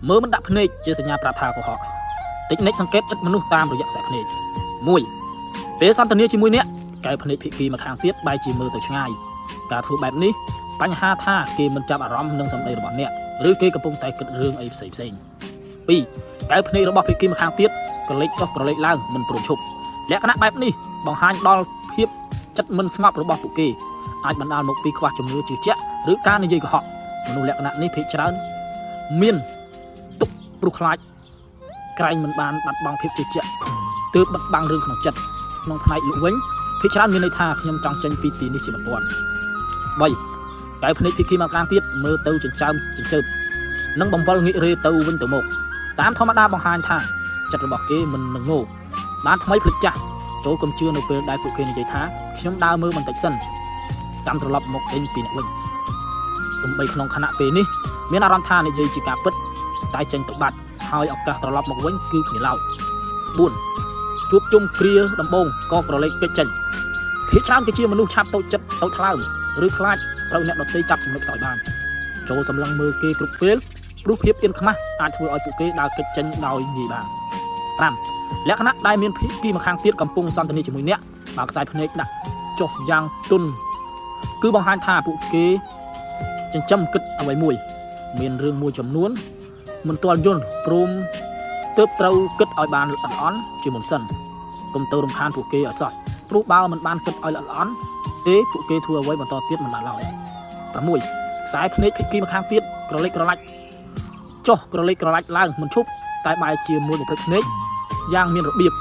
មើលមិនដាក់ភ្នែកជាសញ្ញាប្រាប់ថាកុហកតិចនិចសង្កេតចិត្តមនុស្សតាមរយៈខ្សែភ្នែកមួយពេលសន្ទនាជាមួយអ្នកកែភ្នែកភាគីមកខាងទៀតបែរជាមើលទៅឆ្ងាយការធ្វើបែបនេះបញ្ហាថាគេមិនចាប់អារម្មណ៍នឹងសម្ដីរបស់អ្នកឬគេកំពុងតែគិតរឿងអីផ្សេងពីរកែភ្នែករបស់ភាគីមកខាងទៀតក្រឡេកចុះក្រឡេកឡើងមិនព្រមឈប់លក្ខណៈបែបនេះបង្ហាញដល់ភាពចិត្តមិនស្ងប់របស់ពួកគេអាចបណ្ដាលមកពីខ្វះជំនឿជឿជាក់ឬការនិយាយកុហកមនុស្សលក្ខណៈនេះភាគច្រើនមានទុកព្រោះខ្លាចក្រែងមិនបានបាត់បង់ភាពជឿជាក់ទើបបិទបាំងរឿងក្នុងចិត្តក្នុងផ្នែកលោកវិញភាគច្រើនមានន័យថាខ្ញុំចង់ចេញពីទីនេះជាបន្ទាន់3កែភ្នែកភាគីមកខាងទៀតមើលទៅចិញ្ចើមនិងបង្វិលងាករេទៅវិញទៅមកតាមធម្មតាបង្ហាញថាចិត្តរបស់គេមិននឹងងោបានថ្មីភ្លេចចាស់ចូលកុំជឿនៅពេលដែលពួកគេនិយាយថាខ្ញុំដើរមើលបន្តិចសិនចាំត្រឡប់មកពេញពីអ្នកវិញសំបីក្នុងខណៈពេលនេះមានអារម្មណ៍ថានិយាយជាការពិតតែចេញទៅបាត់ហើយឱកាសត្រឡប់មកវិញគឺគ្មានឡើយ4ជួបជុំគ្រាដំបងក៏ក្រឡេកពេកចេញភាគច្រើនគេជាមនុស្សឆាប់តូចចិត្តតូចថ្លើមឬខ្លាចត្រូវអ្នកដទៃចាប់ចំណុចខ្សោយបានចូលសម្លឹងមើលគេគ្រប់ពេលព្រោះភាពអៀនខ្មាស់អាចធ្វើឲ្យពួកគេដើរគេចចេញដោយងាយបាន5លក្ខណៈដែលមានភាគីម្ខាងទៀតកំពុងសន្ទនាជាមួយអ្នកបើខ្សែភ្នែកដាក់ចុះយ៉ាងទន់គឺបង្ហាញថាពួកគេចិញ្ចឹមគិតអ្វីមួយមានរឿងមួយចំនួនមិនទាន់យល់ព្រមទើបត្រូវគិតឲ្យបានល្អិតល្អន់ជាមុនសិនកុំទៅរំខានពួកគេឲ្យសោះព្រោះបើមិនបានគិតឲ្យល្អិតល្អន់ទេពួកគេធ្វើអ្វីបន្តទៀតមិនបានឡើយ6ខ្សែភ្នែកភាគីម្ខាងទៀតក្រឡេកក្រឡាច់ចុះក្រឡេកក្រឡាច់ឡើងមិនឈប់តែបែរជាមួយប្រភេទភ្នែកយ៉ាងមានរបៀប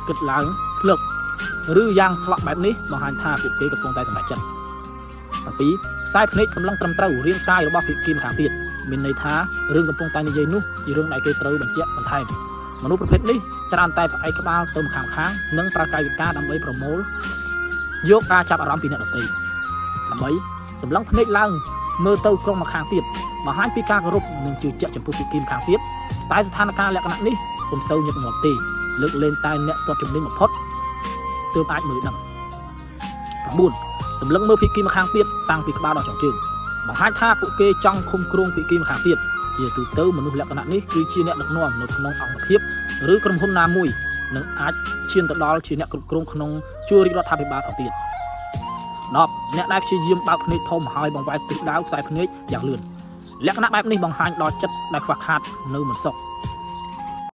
គិតឡើងភ្លឹកឬយ៉ាងស្លក់បែបនេះបង្ហាញថាពួកគេកំពុងតែសម្រេចចិត្ត7ខ្សែភ្នែកសម្លឹងត្រឹមត្រូវរាងកាយរបស់ភាគីម្ខាងទៀតមានន័យថារឿងកំពុងតែនិយាយនោះជារឿងដែលគេត្រូវបញ្ជាក់បន្ថែមមនុស្សប្រភេទនេះច្រើនតែផ្អែកក្បាលទៅម្ខាងនិងប្រើកាយវិការដើម្បីប្រមូលយកការចាប់អារម្មណ៍ពីអ្នកដទៃ8សម្លឹងភ្នែកឡើងមើលទៅក្រុមម្ខាងទៀតបង្ហាញពីការគោរពនិងជឿជាក់ចំពោះភាគីម្ខាងទៀតតែស្ថានភាពលក្ខណៈនេះពុំសូវញឹកញាប់ទេលើកលែងតែអ្នកស្ទាត់ជំនាញបំផុតទើបអាចមើលដឹង9សម្លឹងមើលភាគីម្ខាងទៀតតាំងពីក្បាលដល់ចុងជើងបង្ហាញថាពួកគេចង់ឃុំគ្រងភាគីម្ខាងទៀតជាទូទៅមនុស្សលក្ខណៈនេះគឺជាអ្នកដឹកនាំនៅក្នុងអង្គភាពឬក្រុមហ៊ុនណាមួយនិងអាចឈានទៅដល់ជាអ្នកគ្រប់គ្រងក្នុងជួររាជរដ្ឋាភិបាលផងទៀត10អ្នកដែលព្យាយាមបើកភ្នែកធំហើយបង្វែរទិសដៅខ្សែភ្នែកយ៉ាងលឿនលក្ខណៈបែបនេះបង្ហាញដល់ចិត្តដែលខ្វះខាតនៅមិនសុខ